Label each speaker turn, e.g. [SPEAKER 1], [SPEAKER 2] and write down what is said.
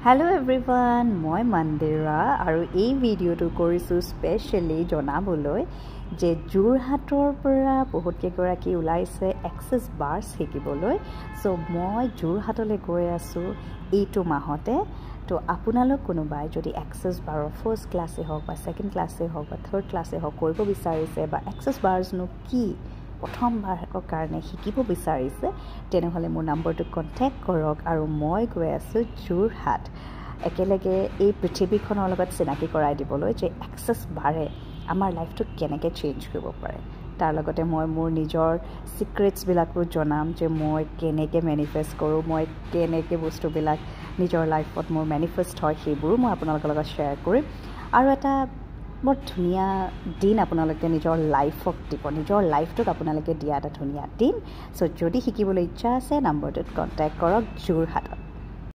[SPEAKER 1] Hello everyone, মই মন্দিৰা আৰু এই ভিডিঅ'টো কৰিছো স্পেশালি জনাবলৈ যে যোৰহাটৰ পৰা বহুত কেইগৰাকী ওলাইছে এক্সেস বাৰ্ছ শিকিবলৈ সো মই যোৰহাটলৈ গৈ আছো এইটো মাহতে তো আপোনালোক কোনোবাই যদি এক্সেস বাৰৰ ফাৰ্স্ট ক্লাছে হওক বা সেকেন্ড ক্লাছে হওক বা থাৰ্ড ক্লাছে হওক কৰিব বিচাৰিছে বা এক্সেস বাৰ্ছনো কি প্ৰথমবাৰৰ কাৰণে শিকিব বিচাৰিছে তেনেহলে মোৰ নম্বৰটো কন্টেক্ট কৰক আৰু মই গৈ আছো যোৰহাট একেলগে এই পৃথিৱীখনৰ লগত চিনাকি কৰাই দিবলৈ যে এক্সেস বাৰে আমাৰ লাইফটো কেনেকৈ চেঞ্জ কৰিব পাৰে তাৰ লগতে মই মোৰ নিজৰ সিক্ৰেটছ বিলাকো জনাম যে মই কেনেকৈ মেনিফেষ্ট কৰোঁ মই কেনেকৈ বস্তুবিলাক নিজৰ লাইফত মোৰ মেনিফেষ্ট হয় সেইবোৰো মই আপোনালোকৰ লগত শ্বেয়াৰ কৰিম আৰু এটা বৰ ধুনীয়া দিন আপোনালোকে নিজৰ লাইফক দিব নিজৰ লাইফটোক আপোনালোকে দিয়া এটা ধুনীয়া দিন সো যদি শিকিবলৈ ইচ্ছা আছে নম্বৰটোত কন্টেক্ট কৰক যোৰহাটত